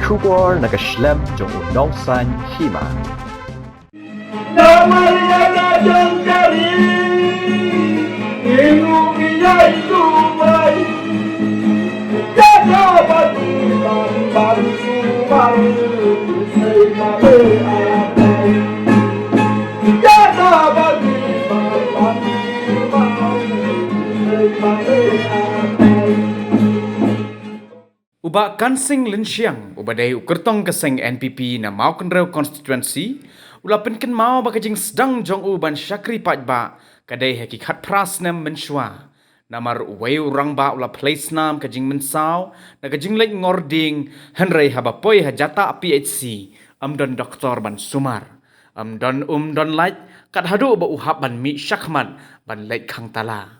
Kubor nagaslem jong unongsan hima. Namanya jangkari Inumiyay sumay Jaga bagi bambang sumay Say male atay Jaga bagi bambang sumay Say male atay Uba kansing lensiang ubadai ukertong keseng NPP na mau kenrau constituency ula penken mau bakajing sedang jong uban syakri pajba kadai hakikat pras nem menshwa namar uwei urang ba ula place nam kajing mensau na kajing lek ngording henrei habapoi hajata PHC amdon doktor ban sumar amdon lait kat hadu ba uhap ban mi syakman ban lek khang tala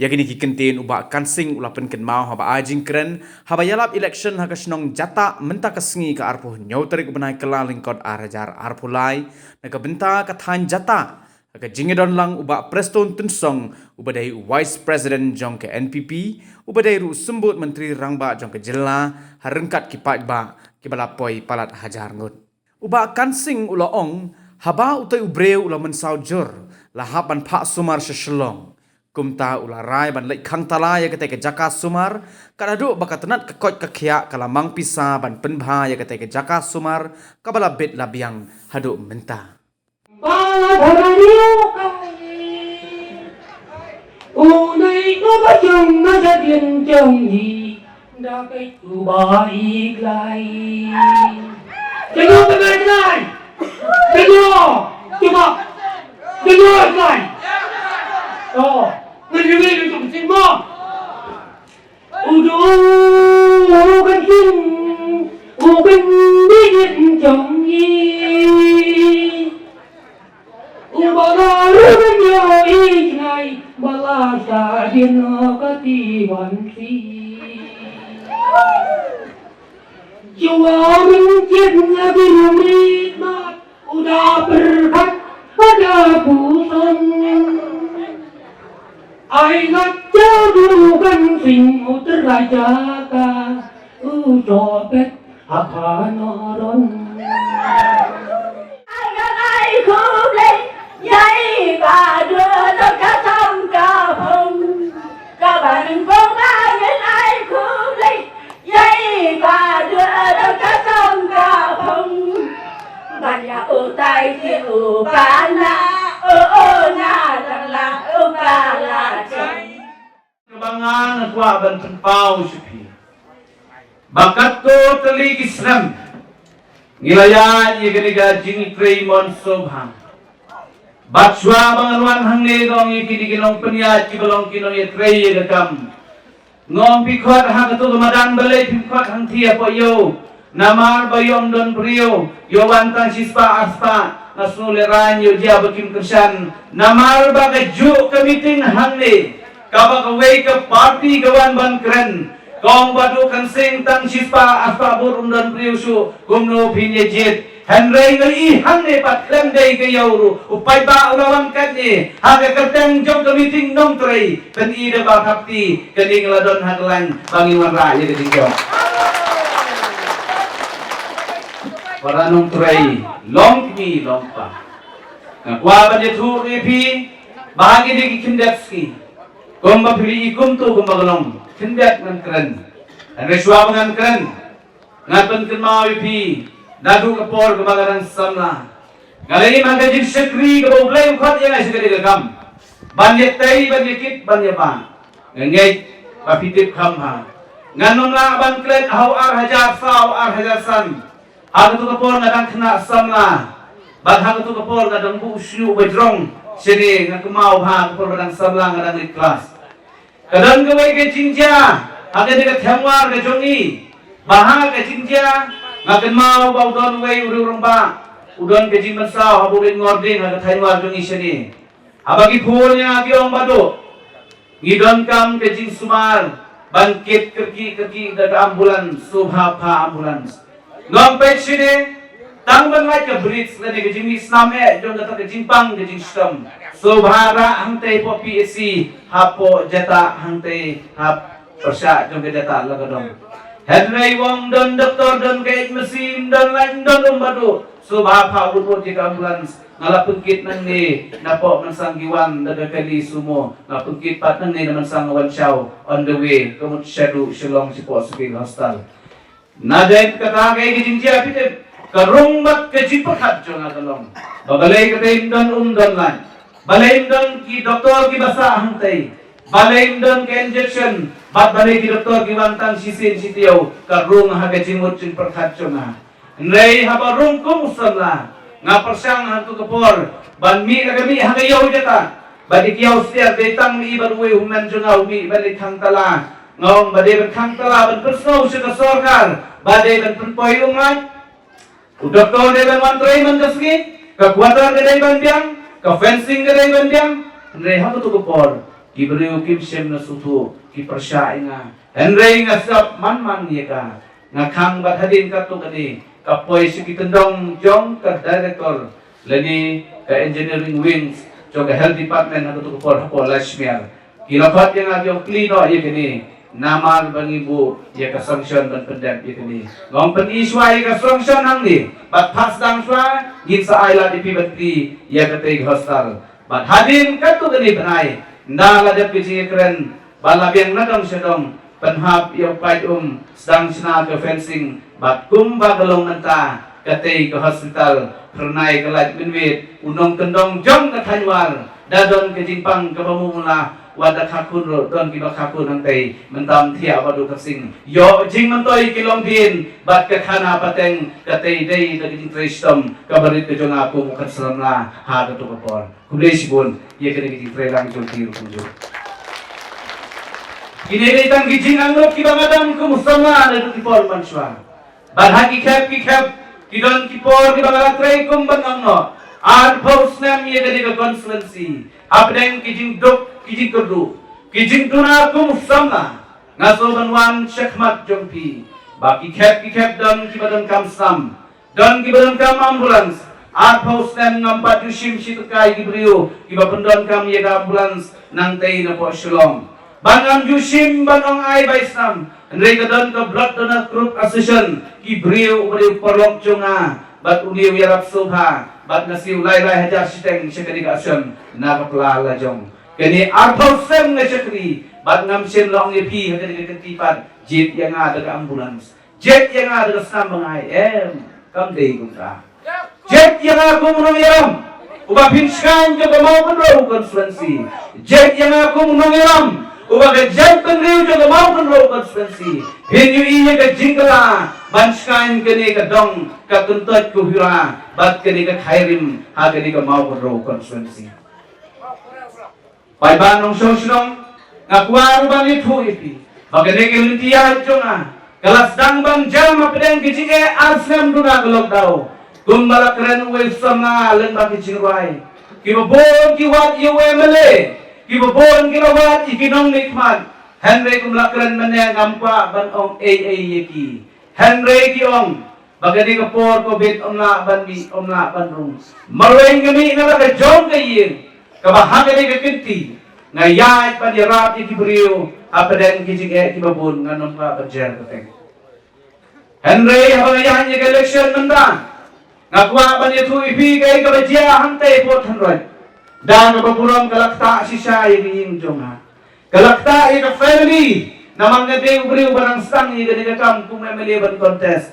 Yakini kikentin uba kansing ula penken mau haba ajing keren haba yalap election ha kasnong jata menta kasngi ka arpuh nyauterik benai kela lingkod arajar arpulai na ka benta ka than jata ka jingedon lang uba preston tunsong ubadai vice president jong ke NPP ubadai ru sembut menteri rangba jong ke jela harengkat kipat ba kibalapoi palat hajar ngut uba kansing ula ong haba utai ubreu ula mensaujur lahapan pak sumar seselong kumta ularai ban lek khang tala ya kete ke jaka sumar kadadu bakatenat ke kot kekhia kalamang pisa ban penbha ya kete ke jaka sumar kabala bet labiang hadu menta Bala dharaniyo kai Unai ko ba chung na sa din chung ni Da kai tu ba iglai Jangan bergerak Jangan Coba Jangan iglai Oh, ngeri untuk semua. Udah kan sing, uben bingit jongi. Ubala rubenya ignai, bala sa dino katiwansi. Jiwa mencit ngabi rumit udah berkat ada busan. Ai ngắt chớ đu căn sinh một tơ lại cha ca cho biết hạt hà nó đón ai không lên dây và đưa cho cả sông cả hồng các bạn không ai ai không lên dây và đưa cho cả sông cả hồng bạn nhà ở tay thì ở cả na ở nhà rằng là ở cả là trời Kebangan kuah ban tempau supi Bakat ko telik Islam Ngilayan ye geniga jing Raymond Sobhang Batswa bangaluan hang ne gong ye kini ginong peniat kibalong kinong ye trei ye dekam Ngom pikot hang tu kemadang balai pikot hang tia po yo Namar bayom don brio yo wantang sispa aspa Nasnuleran yo dia bakim kersan Namar bagai juk ke meeting hang ne Kabak away ke party gawan ban keren Kong badu kansing tang sispa aspa burum dan priusu Gumno pinye jet Henry ngai hang ne pat klem day ke yauru Upay ba ulawan kat ne Haga kerteng jok ke meeting nong tray Pen ida ba kapti Kening ladon haglan Bangiwan raya ke tinggal Para nong tray Long kini long pa Ngakwa ba jetur epi Bahagi di kindetski Kumba pili ikum tu kumba galong tindak ngan keren dan reswa ngan keren ngapen ken mau ipi dadu kapor kebagaran samla ngalai magajin sekri ke boblay khot yang ai segede gam banyak tai banyak kit banyak ba ngei papitip kham ha nganong la ban klet hau ar hajar sau ar hajar san hang tu kapor ngadang kena samla ban hang tu kapor ngadang bu syu bajrong sini ngakumau ha kapor badang samla ngadang ikhlas kadang gawai ke cinja ada dekat thamwar ke jongi bahang ke cinja ngaken mau bau don wei urang ba udon ke jing mansau habulin ngording ha thamwar jongi sini abagi phulnya biong badu ngidon kam ke jing sumar bangkit kerki daga ambulan subha pa ambulans ngom pe sini tang ban lai ke bridge le ke jing islam jong kata ke jing pang ke jing stam subhara hangte po PSC hapo jata hangte hap persya jong ke jata lagadong Henry Wong don doktor don kait mesin don lain don umbadu subah pawut jika ambulans ngalapengkit nang ni napok nang sanggiwan daga kali sumo ngapengkit pat nang ni naman sang wan shaw on the way kemut shadu shilong si po skill hostel nadain kata kay gijinjia pitip karungbat kejipakhat jo nagalong babalay katay don don lan balay don ki doktor ki basa hantay balay don ki injection bat balay ki doktor ki wantang sisin sitiyaw karung hagajimut jin pakhat jo na nrei habarung kumusala nga persang hantu kepor ban mi kagami hagayaw jata badi kiyaw setiap datang mi barwe human jungaw mi balik khang tala ngong badi ban khang tala ban persau sa sorgar badi ban penpoy umay udoktor de ban mantrei man dasgi kekuatan gadai ban biang ka fencing gadai ban biang nrei hantu kepor ki beriu kim sem na sutu ki persai nga nrei nga sap man yeka nga khang bat hadin ka tu kani kapoy si kitendong jong ka director lani ka engineering wings jong ka health department na to ko hapo lashmiar kilapat yang ajo klino ye kini namal bangibu ye ka sanction ban pendam ye kini ngom pen iswa ye ka sanction hang ni bat pas dang swa gin sa aila di pibati ye ka teg hostal bat hadin ka tu kini banai ndala de piji keren balabiang nadong sedong penhap yang pai sedang sena ke fencing bat kumba galong nanta katay ke hospital pernai ke laj binwit unong kendong jong ke tanywal dadon ke jingpang ke pamumula wadak hakun don ki bak hakun nantai mentam thia wadu kasing yo jing mentoy kilong din bat ke khana pateng katay day da jing tristom kabarit ke jong aku mukat salamla ha to kapor kulay sibon ye ke jing trelang jong tiru kunjo kini datang gijing anggap ki bangadam ku musama na tipol manswa ban ki khap kidon kipor ki bangala tray kum banangno ad post nam ye gadi ka constituency apdeng kijing dok kijing kerdu kijing tuna ku musama ngaso banwan syekmat jompi baki khap don ki badan kam sam don ki badan kam ambulans ad post nam ngampat yushim shitukai ki brio ki babandon kam ye ka ambulans nang tay na po shalom Bangang Yushim Bangang Ai Baisnam Andrei kadon ke Blood Donor Group Association Ki beriu beriu perlok cunga Bat uliu yarap subha Bat nasiu lai-lai hajar siteng syakari kasyon Nakapla lajong Kini arpau sem na syakari Bat ngamsin long epi Hakari ketipan Jet yang ada ke ambulans Jet yang ada ke senam bangai Kamdei kumta Jet yang aku menang yaram Uba pinskan juga mau menroh konstituensi Jet yang aku menang yaram Uba ke jantan riu juga mau menroh konstituensi Hinyu iya ke jingkala Banskan kini ke dong Ke tuntut kuhira Bat kini ke khairim Ha kini ke mau menroh konstituensi Pai banong sosnong Ngakuar bang itu ipi Bagani ke lintiah jonga Kelas dang bang jam Apedang kicike arsam duna gelok tau Kumbala keren uwe sama Lembak kicing ruai Kibabon kiwat iwe mele Kibabon kirawat ikinong nikmat Henry kumlakran maneng ampa ban ong yeki Henry kiong bagadi kapor ko bit omla ban bi omla ban rung marweng ngami na ka jong kayin kabahag ni ka kinti ngayat pan yarap ikibrio apaden kijige kibabon nganom ka badjer kateng Henry habangayan ni election manda ngakwa ban itu ipi kay kabajia hantay pot hanroy dan kapapuram kalakta si siya yung jonga kalakta ika family namang ngade ubriw barang stang ika nigakam kung emeleban contest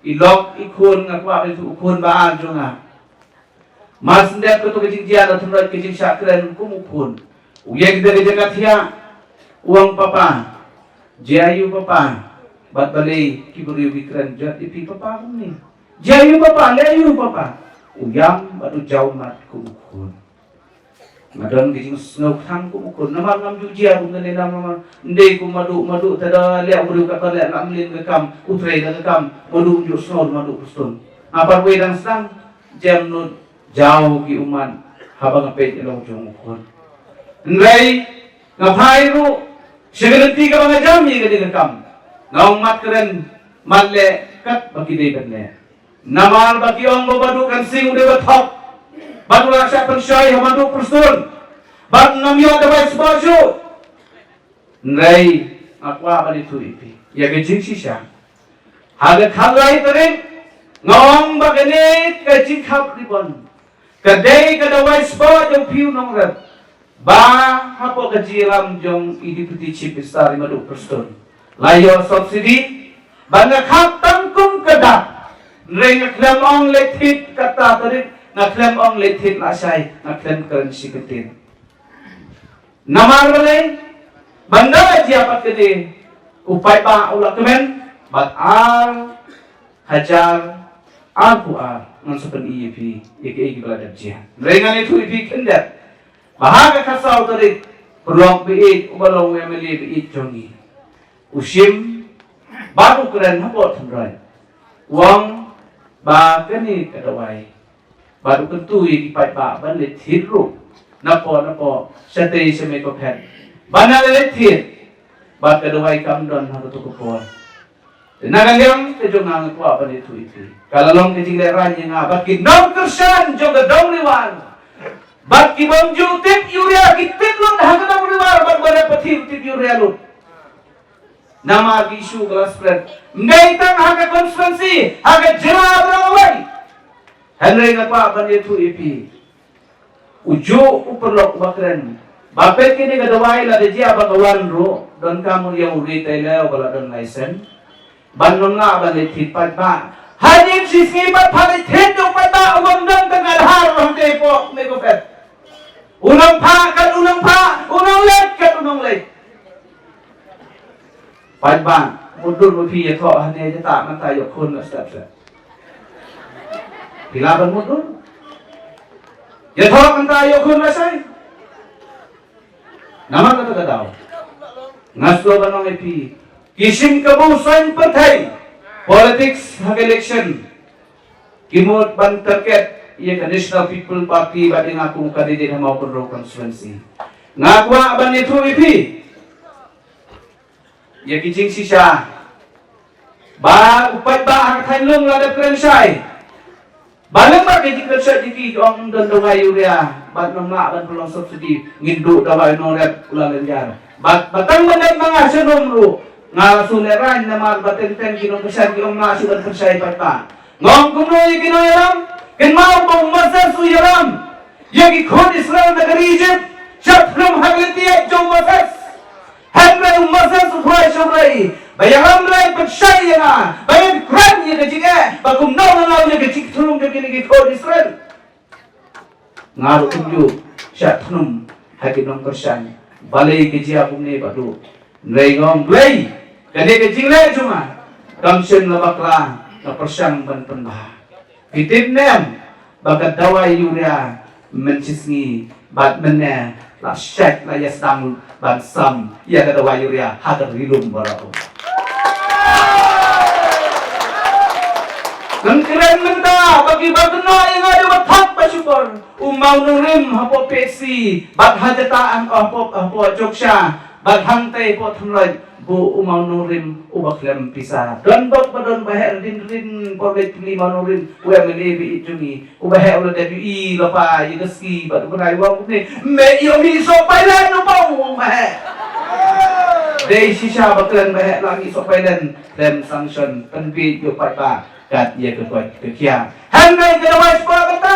ilok ikun ngakwa itu ukun baan jonga mas ndep ketu kejing dia na tunrad kejing syakren kumukun uyeg dari jagat hiya uang papa jayu papa bat balay kiburiw ikren jat ipi papa kumni jayu papa layu papa uyam batu jauh mat kumukun Madon kijing snok thang kumukun namang ngam jujia bungane nama ndey ku madu tada lek buru ka lek lamlin ke kam utrei ke kam madu ju snor madu kuston apa wedang sang jam nut jauh ki uman habang apet elong jongkon ndai ngapai ru segelenti ka mga jami ke kam ngaung mat keren malle kat baki dei benle namal baki ong babadu kan sing de bathok Batu laksa pensai hamadu perstun Bat namyo dawai sebaju Nrai Akwa bali tu ipi Ya kejing sisa Haga khalai tarik ngong bagane kajing khap ribon. Kadai kadawai spa jong piu nong rep. Ba hapo kajiram jong idiputi chip istari madu perston. Layo subsidi banga khap tangkum kadak. Reng klem ong letit kata tarik na klem ong letit lasai na klem currency ketin. Namar balai banda jiapat kede upai pa ulak kemen bat ar hajar aku ngan sepen IEP IKI belajar jian. Rengan itu IEP kendat bahaga kasau tarik perluang biit ubalong emeli biit jongi usim baru keren hapot thamrai uang ba keni kadawai baru kentu ipai pa ban le thiru napo satay sa may kophen banal le thir ba kadawai kamdon ha to kopon Nagalyang kejong nga kwa pa nito iti. Kalalong kejingleran niya nga, ba't kinong kersan, jong gadong liwan. Ba't kibong jong tip yuria, kitip lun, hanggang ang liwan, ba't wala patip tip yuria lun. Nama gisu kelas friend. Ngaitang hanggang konstituensi, hanggang jela berang away. Henry nga kwa pa nito iti. Ujo uperlok bakren. Bapet kini kadawai la de jia bagawan ro, don kamu yang retailer wala don license. Bannon nga ba litit pa ba? Hanin si sibat palitin yung pa ba? Umang nang tangalhar ng tepo may kupet. Unang pa, unang let kat unang let. Pa ba? Mundul mo piya to, hanay jata man tayo kun na step. Pilaban mundul? Yato man tayo kun na say. Naman na taga daw. Ngaslo ba nang ipi? Kising kabusan patay politics hag election kimot ban target iya ka National People Party ba din akong kandidat na mao konro constituency ngakwa ban ito ipi iya kijing siya ba upat ba ang tanlong la diferensay balang ba kijing kersa diti ang dondong ayuria bat nang ban pelong subsidi ngindu dawai no rep ulang lenjar batang manat mga sunumro nga suleran na magbatenten kinong pesan kinong nasudan persay pata ngong kunoy kinoyaram kinmao pong masa suyaram yang ikon Israel negeri Egypt siya from haglitiya jong masas henry masas upuay syamray bayaram ray persay nga bayan kran niya kajige bagum naw niya kajig tulong niya ikon Israel ngaro kunyo siya tunong haginong persan balay kajia bumne badu nrengong play Kani kejingle cuma kamsen labakla na persyang banpenbah. Kitip nem bagat dawai yuria mencisngi bat menne la syek la yasdang ban sam ya dawai yuria hadar rilum barako. Keren menta bagi batna yang ada batak pasyukor umau nurim hapo pesi bat hajataan hapo joksha bat hantai po thamlai bu umau nurim ubaklem pisa don bok badon bahe din porbet pili manurim uemene bi ituni ubahe ulah dewi lapa yigeski batu berai wang ni me yomi so pailan no pau bahe dei sisa baklen bahe lagi so pailan lem sanction penbi yo pata kat ye ke koi ke kia hanai ke dawai sekolah kata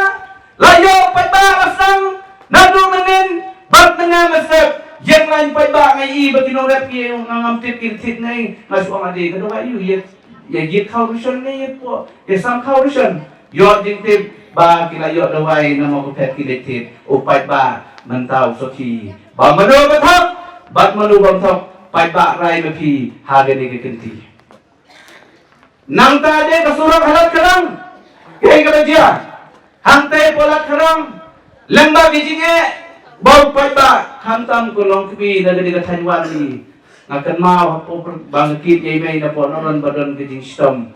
layo pata asang nadu menin bat dengan mesep yang lain pai ba ngai bagi no rap ye ngam tip kirtit ngai ngasu amade ka dawai yu ye git khau rusion ngai po ye sam khau rusion yo jing tip ba kila yo dawai na mo ko pet kiletit upai ba mentau soki ba mano bathap bat manu bam thap pai ba rai ma phi ha ge ne ke kenti nang ta de ka surang halat karang ke ka dia hang te polat karang lemba bijinge bau pai ba hantam ko long kbi na gadi ka thanwan ni ngakan ma po bangkit ye mai na po noron badon gijing stom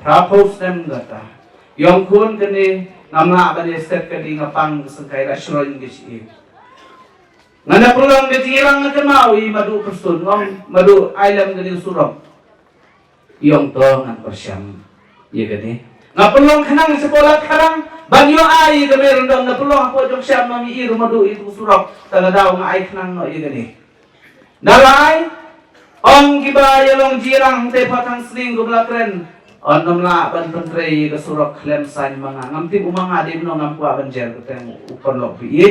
trapos nem gata yong kun kani namna ba ni step kadi ngapang sengkai restaurant gisi ngana pulang gijing irang ngakan ma wi madu pustun ngom madu ailam gadi surong yong to ngan persyam ye gadi ngapulong kanang sekolah karang banyo ay gameron daw napulong ako jok siya mami iru madu itu surok taga daw nga ay kanang no iya gani dalay ong gibaya long jirang te patang sling gubla kren Onom la ban pentri ke surok klem san manga ngam tim umanga dim no ngam kwa ban jer keteng upon lok bi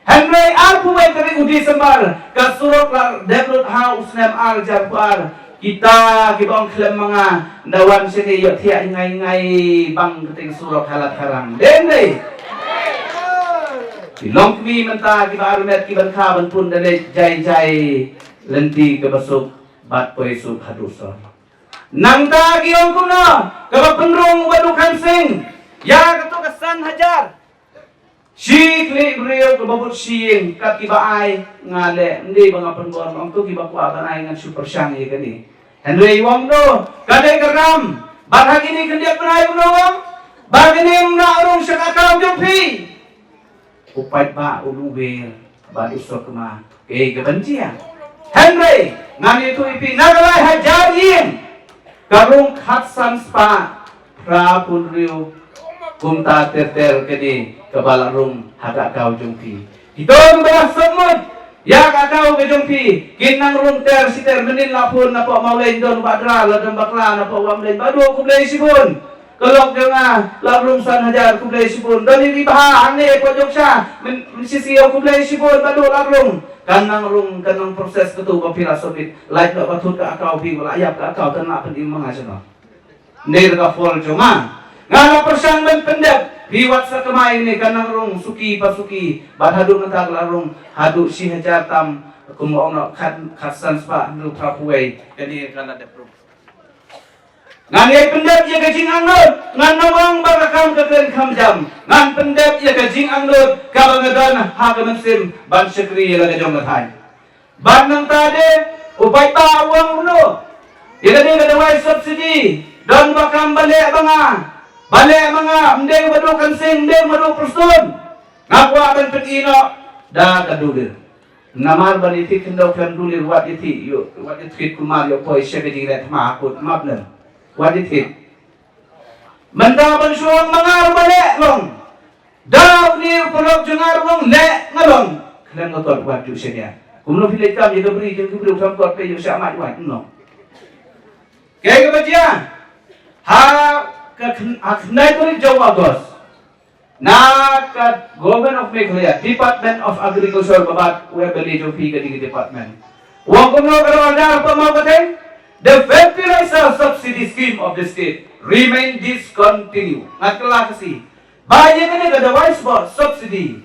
Henry aku mai teri udi sembar ke surok la debut house nem al jar par kita kibong klem manga dawan sini yo thia ngai bang keteng surok halat harang den dei long mi menta kiba arumet kiban kha ban pun dale jai lenti ke besuk bat poesuk haduson nang ta giong kuno kaba penrung badukan sing ya ketu kesan hajar si kli brio ke babut siing kat kiba ai ngale ndi bang penbon ong tu kiba ku abanai ngan super sang ye kani Henry wong do kadai geram bar hagini kendiak benai kuno wong bagini na urung sakakau jumpi upai ba uluber ba usok ma ke kebencian Henry ngani tu ipi nagalai hajar yin karung khatsan spa prapun riu kumta terter kedi kebala rum hagak kau jungpi hitong belah semut ya kakau ke jungpi kinang rum ter siter menin lapun napa maulain don badra ladam bakla napa wamlain badu kublai sibun kelok denga labrum san hajar kublai sibun doni ribaha ane ko joksha mensisiyo kublai sibun badu labrum kanang rung kanang proses ketu bapira sobit lain nak patut ke akau pi wala ayap ke akau kena penting mengasana ner ka fol joma ngala persang ben pendek biwat sa kemai ni kanang rung suki pasuki badhadu ngatag larung hadu si hajar tam kumo khatsan spa nu trapuai kani kana depro ngani pendek ye gajing angut ngan nawang barakam keken khamjam ngan pendek ye gajing angut kabangadan hagamansim ban sekri ye laga jong gathai ban nang tade upai ta uang uno ye gadi gadawai subsidi don bakam bale manga mdeng badu kansing mdeng badu persun ngakwa ban petino da kadulir namar ban iti kendau kan dulir wat iti yo wat iti kumar yo poi syegadi ret ma akut mabnen wadithit mendaban suang mangar balik long daw ni pulok jungar long le ngalong kena ngotot wadu senya kumno pilih kam ye beri jeng kubri usam kot pe yo sama wat no kaya kebajian ha akhnai turi jawa gos na kat government of Meghalaya Department of Agriculture babat we beli jo fi gadi department wa kumno karo dar pamau kateng the fertilizer subsidy scheme of the state remain discontinued. Ngatkelah kasi. Banyak ini ada wise board subsidy.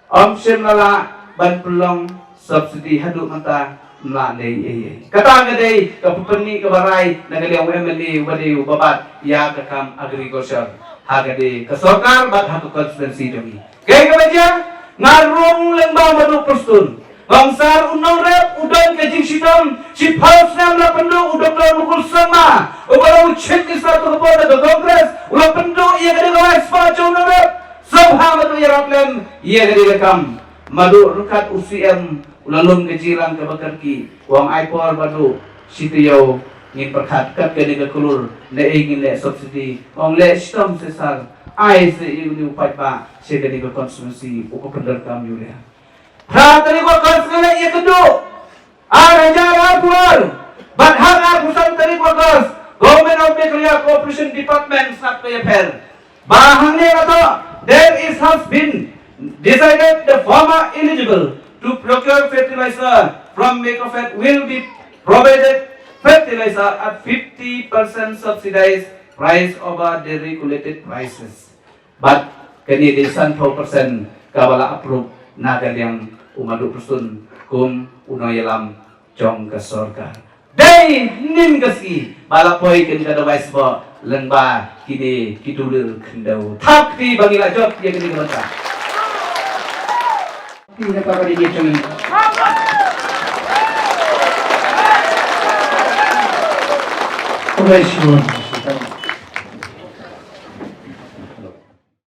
Omsem lala ban pelong subsidy haduk mata melalui. Kata gadai kapupeni kebarai nagaliang MLA wadiu babat ya kekam agriculture. Hagade kesorkar bat hatu konstituensi demi. Kaya kebaca ngarung lembang badu perstun. Bangsar unang rep udang kejing sitam si paus nam la pendu udang la mukul sama ubara ucet di satu kepada ke kongres ulah pendu ia kena kawai sepacu unang rep sobha madu ia raplen ia kena rekam madu rekat UCM ulah lum kejiran ke bakarki uang aipor madu sitiyau ngin perkat kat kena ke kulur ne ingin le subsidi uang le sitam sesar ai se iu upai pa se kena ke konsumsi uko pendar kam yulia Tadi ko sekali ia kedua, arajar apur, badhang apusan tadi ko Government of Meghalaya Cooperation Department sat PFR. Bahang ni kata, there has been decided the farmer eligible to procure fertilizer from Meghalaya will be provided fertilizer at 50% subsidized price over the regulated prices. But kini di 100% kabala approve nagal yang umadu persun kum unoyelam jong ke sorga day nin kasi balapoi ken kada waisbo lenba kini kidulir kendau tapi bagila job ye kini kata tidak apa dia cumi Congratulations.